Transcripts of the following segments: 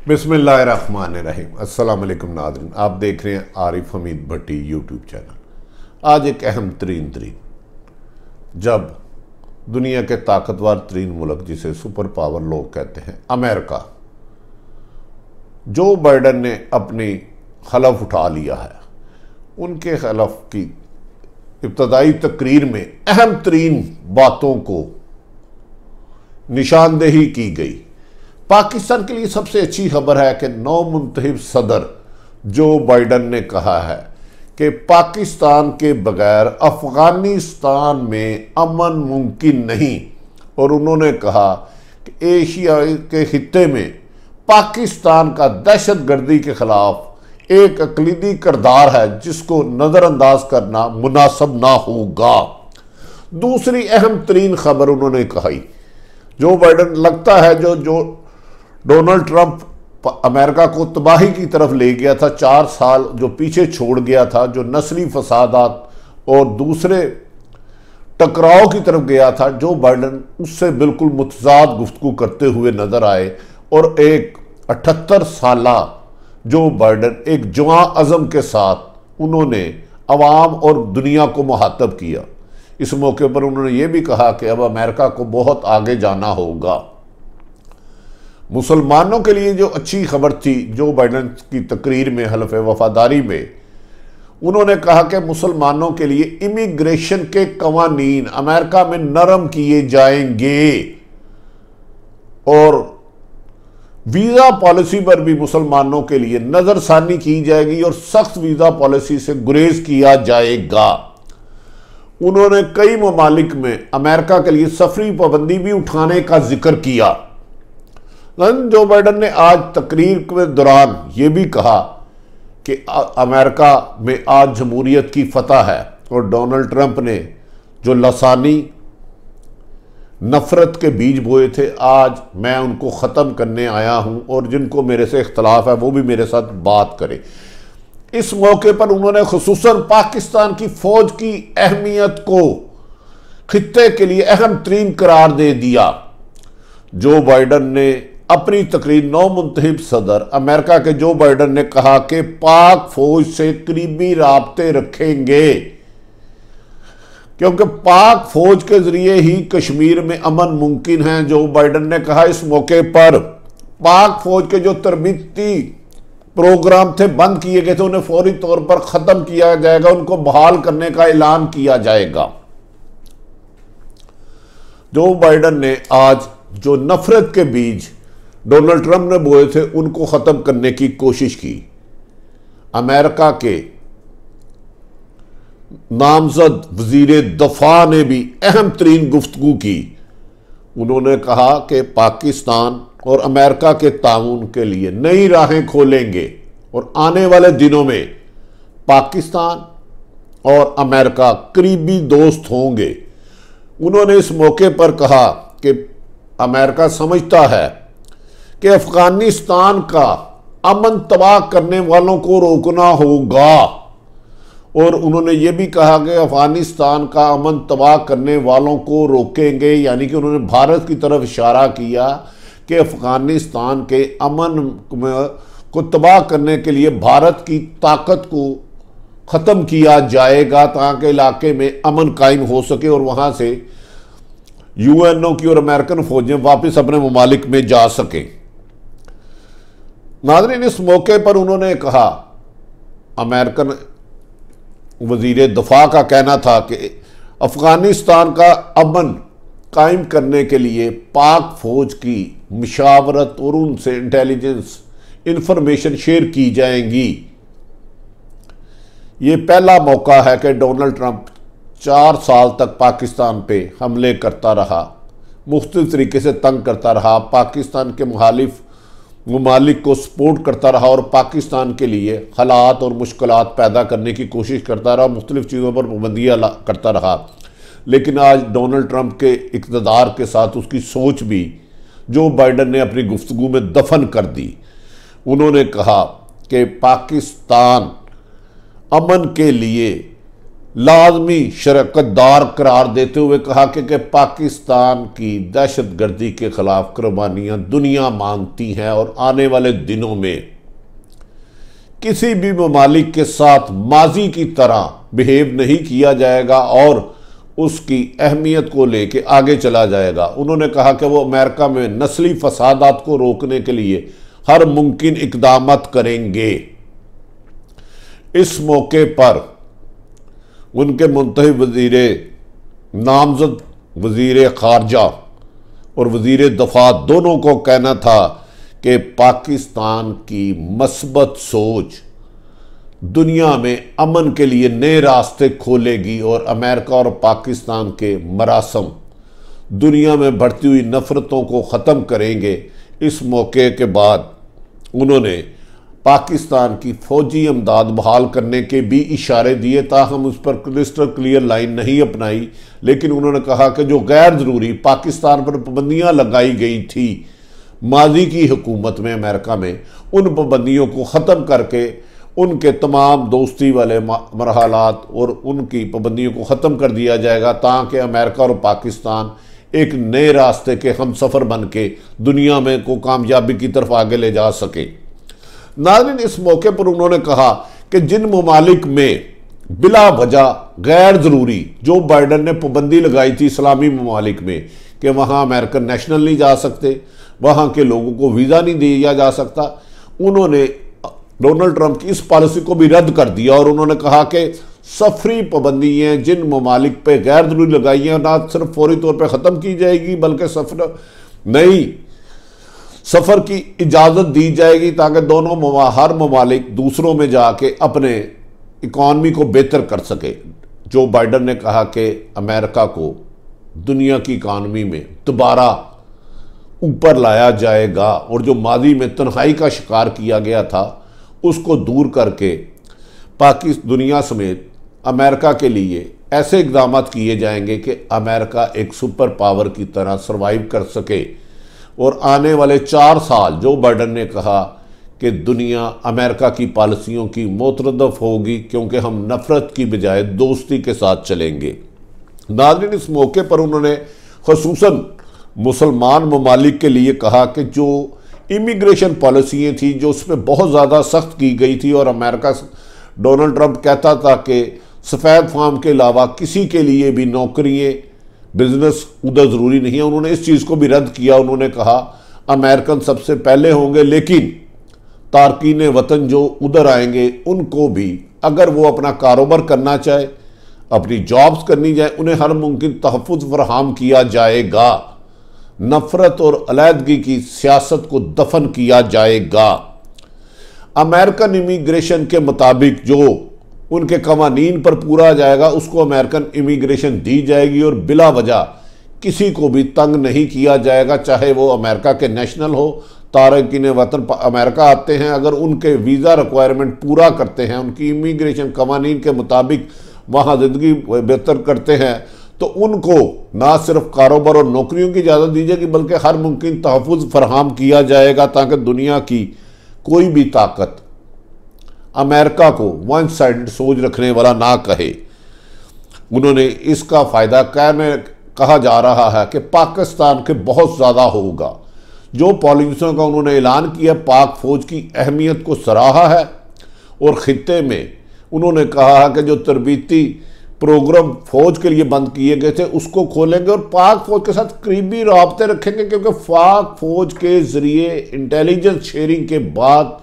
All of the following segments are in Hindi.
बिस्मिल्लाहिर्रहमानिर्रहीम। अस्सलाम वालेकुम नाज़रीन, आप देख रहे हैं आरिफ हमीद भट्टी यूट्यूब चैनल। आज एक अहम तरीन जब दुनिया के ताकतवर तरीन मुल्क जिसे सुपर पावर लोग कहते हैं अमेरिका, जो बाइडन ने अपनी हलफ उठा लिया है, उनके हलफ की इब्तदाई तकरीर में अहम तरीन बातों को निशानदेही की गई। पाकिस्तान के लिए सबसे अच्छी खबर है कि नौमुंतखब सदर जो बाइडन ने कहा है कि पाकिस्तान के बगैर अफगानिस्तान में अमन मुमकिन नहीं, और उन्होंने कहा कि एशिया के खित्ते में पाकिस्तान का दहशतगर्दी के खिलाफ एक अकलीदी किरदार है जिसको नज़रअंदाज करना मुनासिब ना होगा। दूसरी अहम तरीन खबर उन्होंने कही, जो बाइडन लगता है जो डोनाल्ड ट्रंप अमेरिका को तबाही की तरफ ले गया था, 4 साल जो पीछे छोड़ गया था, जो नस्ली फसादात और दूसरे टकराव की तरफ गया था, जो बाइडन उससे बिल्कुल मुतजाद गुफ्तगू करते हुए नजर आए। और एक 78 साला जो बाइडन एक जवां अज़म के साथ उन्होंने अवाम और दुनिया को मुखातब किया। इस मौके पर उन्होंने ये भी कहा कि अब अमेरिका को बहुत आगे जाना होगा। मुसलमानों के लिए जो अच्छी खबर थी, जो बाइडन की तकरीर में हलफ वफादारी में उन्होंने कहा कि मुसलमानों के लिए इमिग्रेशन के कवानीन अमेरिका में नरम किए जाएंगे और वीज़ा पॉलिसी पर भी मुसलमानों के लिए नज़रसानी की जाएगी और सख्त वीज़ा पॉलिसी से गुरेज किया जाएगा। उन्होंने कई ममालिक में अमेरिका के लिए सफरी पाबंदी भी उठाने का जिक्र किया। जो बाइडन ने आज तकरीर के दौरान ये भी कहा कि अमेरिका में आज जमहूरियत की फतह है और डोनाल्ड ट्रंप ने जो लसानी नफरत के बीज बोए थे, आज मैं उनको ख़त्म करने आया हूं और जिनको मेरे से इख्तलाफ है वो भी मेरे साथ बात करें। इस मौके पर उन्होंने खुसूसन पाकिस्तान की फौज की अहमियत को खित्ते के लिए अहम तरीन करार दे दिया। जो बाइडन ने अपनी तकरीर नौमुंतखब सदर अमेरिका के जो बाइडन ने कहा कि पाक फौज से करीबी राब्ते रखेंगे, क्योंकि पाक फौज के जरिए ही कश्मीर में अमन मुमकिन है। जो बाइडन ने कहा इस मौके पर पाक फौज के जो तरबीती प्रोग्राम थे बंद किए गए थे, उन्हें फौरी तौर पर खत्म किया जाएगा, उनको बहाल करने का ऐलान किया जाएगा। जो बाइडन ने आज जो नफरत के बीज डोनाल्ड ट्रंप ने बोए थे उनको ख़त्म करने की कोशिश की। अमेरिका के नामजद वजीर दफा ने भी अहम तरीन गुफ्तगू की। उन्होंने कहा कि पाकिस्तान और अमेरिका के ताउन के लिए नई राहें खोलेंगे और आने वाले दिनों में पाकिस्तान और अमेरिका करीबी दोस्त होंगे। उन्होंने इस मौके पर कहा कि अमेरिका समझता है कि अफगानिस्तान का अमन तबाह करने वालों को रोकना होगा, और उन्होंने ये भी कहा कि अफगानिस्तान का अमन तबाह करने वालों को रोकेंगे, यानी कि उन्होंने भारत की तरफ इशारा किया कि अफगानिस्तान के अमन को तबाह करने के लिए भारत की ताकत को ख़त्म किया जाएगा ताकि इलाके में अमन कायम हो सके और वहाँ से यूएनओ की और अमेरिकन फौजें वापस अपने ममालिक में जा सकें। नाज़रीन, इस मौके पर उन्होंने कहा, अमेरिकन वजीर दफा का कहना था कि अफगानिस्तान का अमन कायम करने के लिए पाक फौज की मशावरत और उनसे इंटेलिजेंस इंफॉर्मेशन शेयर की जाएंगी। ये पहला मौका है कि डोनाल्ड ट्रंप 4 साल तक पाकिस्तान पे हमले करता रहा, मुख्तलिफ तरीके से तंग करता रहा, पाकिस्तान के मुखालिफ ममालिक को सपोर्ट करता रहा और पाकिस्तान के लिए हालात और मुश्किलात पैदा करने की कोशिश करता रहा, मुख्तलिफ चीज़ों पर पाबंदियाँ करता रहा। लेकिन आज डोनाल्ड ट्रंप के इक़्तिदार के साथ उसकी सोच भी जो बाइडन ने अपनी गुफ्तगू में दफन कर दी। उन्होंने कहा कि पाकिस्तान अमन के लिए लाजमी शरकतदार करार देते हुए कहा कि पाकिस्तान की दहशतगर्दी के खिलाफ कुर्बानियां दुनिया मांगती हैं और आने वाले दिनों में किसी भी ममालिक के साथ माजी की तरह बिहेव नहीं किया जाएगा और उसकी अहमियत को लेके आगे चला जाएगा। उन्होंने कहा कि वो अमेरिका में नस्ली फसादात को रोकने के लिए हर मुमकिन इकदाम करेंगे। इस मौके पर उनके मुंतखब वजीर नामजद वजीर खारजा और वजीर दफा दोनों को कहना था कि पाकिस्तान की मस्बत सोच दुनिया में अमन के लिए नए रास्ते खोलेगी और अमेरिका और पाकिस्तान के मरासम दुनिया में बढ़ती हुई नफरतों को ख़त्म करेंगे। इस मौके के बाद उन्होंने पाकिस्तान की फौजी इमदाद बहाल करने के भी इशारे दिए, ताहम उस पर क्रिस्टल क्लियर लाइन नहीं अपनाई, लेकिन उन्होंने कहा कि जो गैर ज़रूरी पाकिस्तान पर पाबंदियाँ लगाई गई थी माजी की हुकूमत में अमेरिका में, उन पाबंदियों को ख़त्म करके उनके तमाम दोस्ती वाले मरहलात और उनकी पाबंदियों को ख़त्म कर दिया जाएगा ताकि अमेरिका और पाकिस्तान एक नए रास्ते के हम सफ़र बन के दुनिया में को कामयाबी की तरफ आगे ले जा सके। नाज़रीन, इस मौके पर उन्होंने कहा कि जिन ममालिक में बिला वजह गैर ज़रूरी जो बाइडन ने पाबंदी लगाई थी इस्लामी ममालिक में कि वहाँ अमेरिकन नेशनल नहीं जा सकते, वहाँ के लोगों को वीज़ा नहीं दिया जा सकता, उन्होंने डोनाल्ड ट्रंप की इस पॉलिसी को भी रद्द कर दिया और उन्होंने कहा कि सफरी पाबंदियाँ जिन ममालिक पे गैर ज़रूरी लगाई हैं ना सिर्फ फौरी तौर पर ख़त्म की जाएगी बल्कि सफ़र की इजाज़त दी जाएगी ताकि दोनों हर ममालिक दूसरों में जाके अपने इकॉनमी को बेहतर कर सके। जो बाइडन ने कहा कि अमेरिका को दुनिया की इकॉनमी में दोबारा ऊपर लाया जाएगा और जो माजी में तन्हाई का शिकार किया गया था उसको दूर करके पाकिस्तान दुनिया समेत अमेरिका के लिए ऐसे इक़दाम किए जाएंगे कि अमेरिका एक सुपर पावर की तरह सर्वाइव कर सके। और आने वाले 4 साल जो बाइडन ने कहा कि दुनिया अमेरिका की पॉलिसियों की मुतरद्दिफ होगी क्योंकि हम नफ़रत की बजाय दोस्ती के साथ चलेंगे। नाज़रीन, इस मौके पर उन्होंने ख़ुसूसन मुसलमान ममालिक के लिए कहा कि जो इमिग्रेशन पॉलिसियाँ थी जो उस पर बहुत ज़्यादा सख्त की गई थी और अमेरिका डोनाल्ड ट्रंप कहता था कि सफ़ेद फार्म के अलावा किसी के लिए भी नौकरियाँ बिजनेस उधर ज़रूरी नहीं है, उन्होंने इस चीज़ को भी रद्द किया। उन्होंने कहा अमेरिकन सबसे पहले होंगे लेकिन तारकीन वतन जो उधर आएंगे उनको भी अगर वो अपना कारोबार करना चाहे अपनी जॉब्स करनी जाए उन्हें हर मुमकिन तहफ़्फ़ुज़ फराहम किया जाएगा, नफ़रत और अलहदगी की सियासत को दफन किया जाएगा। अमेरिकन इमिग्रेशन के मुताबिक जो उनके कवानीन पर पूरा आ जाएगा उसको अमेरिकन इमिग्रेशन दी जाएगी और बिला वजह किसी को भी तंग नहीं किया जाएगा, चाहे वो अमेरिका के नेशनल हो, तारकीन वतन अमेरिका आते हैं, अगर उनके वीज़ा रिक्वायरमेंट पूरा करते हैं, उनकी इमिग्रेशन कवानीन के मुताबिक वहाँ ज़िंदगी बेहतर करते हैं तो उनको ना सिर्फ कारोबार और नौकरियों की इजाज़त दी जाएगी बल्कि हर मुमकिन तहफ़्फ़ुज़ फराहम किया जाएगा ताकि दुनिया की कोई भी ताकत अमेरिका को वन साइडेड सोच रखने वाला ना कहे। उन्होंने इसका फ़ायदा कहा जा रहा है कि पाकिस्तान के बहुत ज़्यादा होगा। जो पॉलिसियों का उन्होंने ऐलान किया, पाक फ़ौज की अहमियत को सराहा है और ख़ित्ते में उन्होंने कहा है कि जो तरबीती प्रोग्राम फ़ौज के लिए बंद किए गए थे उसको खोलेंगे और पाक फ़ौज के साथ करीबी राब्ते रखेंगे क्योंकि पाक फ़ौज के ज़रिए इंटेलिजेंस शेयरिंग के बाद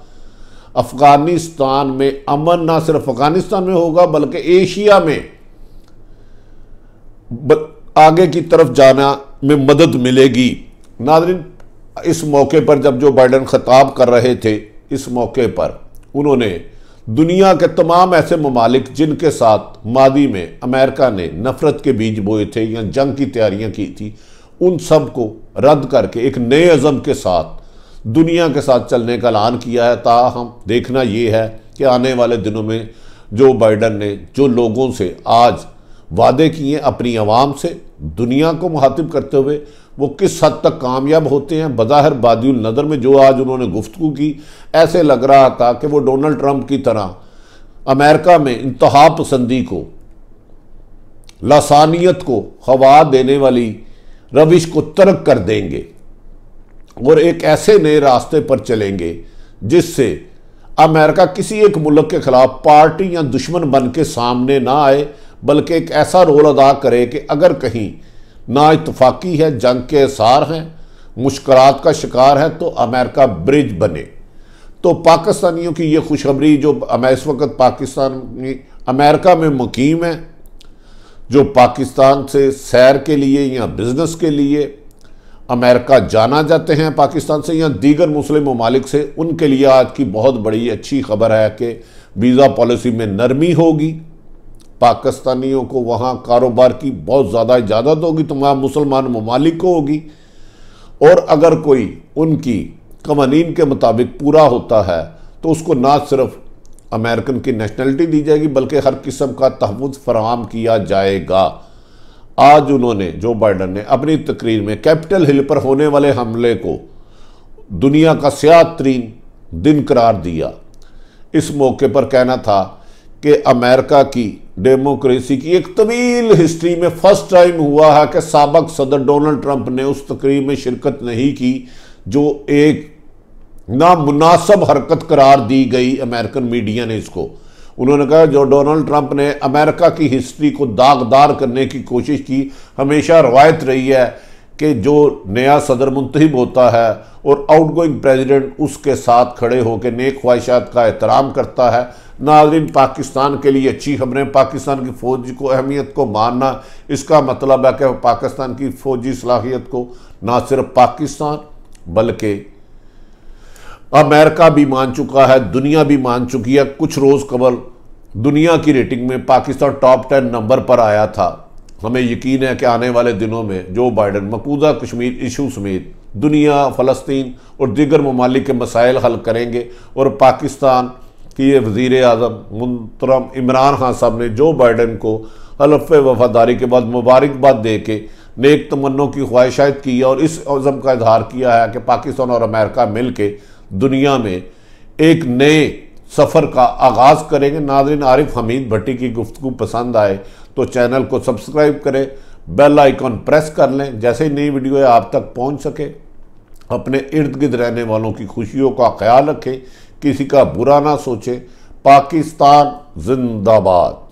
अफ़गानिस्तान में अमन ना सिर्फ अफ़गानिस्तान में होगा बल्कि एशिया में आगे की तरफ जाना में मदद मिलेगी। नाज़रीन, इस मौके पर जब जो बाइडन खिताब कर रहे थे इस मौके पर उन्होंने दुनिया के तमाम ऐसे ममालिक जिनके साथ मादी में अमेरिका ने नफ़रत के बीज बोए थे या जंग की तैयारियां की थी उन सब को रद्द करके एक नए अज़म के साथ दुनिया के साथ चलने का ऐलान किया है। ताहम देखना ये है कि आने वाले दिनों में जो बाइडन ने जो लोगों से आज वादे किए अपनी आवाम से दुनिया को मुखातिब करते हुए वो किस हद तक कामयाब होते हैं। बज़ाहिर बादिउल नज़र में जो आज उन्होंने गुफ्तगू की ऐसे लग रहा था कि वो डोनाल्ड ट्रंप की तरह अमेरिका में इंतहा पसंदी को लसानियत को हवा देने वाली रविश को तर्क कर देंगे और एक ऐसे नए रास्ते पर चलेंगे जिससे अमेरिका किसी एक मुल्क के खिलाफ पार्टी या दुश्मन बन के सामने ना आए, बल्कि एक ऐसा रोल अदा करे कि अगर कहीं ना इत्तफाकी है, जंग के आसार हैं, मुश्किलात का शिकार है, तो अमेरिका ब्रिज बने। तो पाकिस्तानियों की ये खुशखबरी, जो इस वक्त पाकिस्तानी अमेरिका में मुकीम है, जो पाकिस्तान से सैर के लिए या बिजनेस के लिए अमेरिका जाना जाते हैं पाकिस्तान से या दीगर मुस्लिम ममालिक से, उनके लिए आज की बहुत बड़ी अच्छी खबर है कि वीज़ा पॉलिसी में नरमी होगी। पाकिस्तानियों को वहाँ कारोबार की बहुत ज़्यादा इजाज़त होगी, तमाम मुसलमान ममालिक को होगी। और अगर कोई उनकी कवानीन के मुताबिक पूरा होता है तो उसको ना सिर्फ अमेरिकन की नेशनलिटी दी जाएगी, बल्कि हर किस्म का तहफ़्फ़ुज़ फराहम किया जाएगा। आज उन्होंने, जो बाइडन ने अपनी तकरीर में कैपिटल हिल पर होने वाले हमले को दुनिया का स्याह तरीन दिन करार दिया। इस मौके पर कहना था कि अमेरिका की डेमोक्रेसी की एक तवील हिस्ट्री में फर्स्ट टाइम हुआ है कि साबिक सदर डोनाल्ड ट्रंप ने उस तकरीर में शिरकत नहीं की जो एक नामुनासिब हरकत करार दी गई अमेरिकन मीडिया ने इसको। उन्होंने कहा जो डोनाल्ड ट्रंप ने अमेरिका की हिस्ट्री को दागदार करने की कोशिश की। हमेशा रवायत रही है कि जो नया सदर मुंतखब होता है और आउटगोइंग प्रेसिडेंट उसके साथ खड़े होकर नेक ख्वाहिशात का एहतराम करता है। नाज़रीन, पाकिस्तान के लिए अच्छी खबरें, पाकिस्तान की फ़ौज को अहमियत को मानना, इसका मतलब है कि पाकिस्तान की फ़ौजी सलाहियत को ना सिर्फ पाकिस्तान बल्कि अमेरिका भी मान चुका है, दुनिया भी मान चुकी है। कुछ रोज़ कबल दुनिया की रेटिंग में पाकिस्तान टॉप 10 नंबर पर आया था। हमें यकीन है कि आने वाले दिनों में जो बाइडन मकबूजा कश्मीर इशू समेत दुनिया, फ़लस्तीन और दीगर ममालिक के मसाइल हल करेंगे। और पाकिस्तान की वज़ीर आज़म मुहतरम इमरान खान साहब ने जो बाइडन को हल्फ़ वफादारी के बाद मुबारकबाद दे के नेक तमन्नों की ख्वाहिशात की और इस अज़म का इजहार किया है कि पाकिस्तान और अमेरिका मिल के दुनिया में एक नए सफ़र का आगाज़ करेंगे। नाज़रीन, आरिफ हमीद भट्टी की गुफ्तगू पसंद आए तो चैनल को सब्सक्राइब करें, बेल आइकॉन प्रेस कर लें, जैसे ही नई वीडियो आप तक पहुंच सके। अपने इर्द गिर्द रहने वालों की खुशियों का ख्याल रखें, किसी का बुरा ना सोचें। पाकिस्तान जिंदाबाद।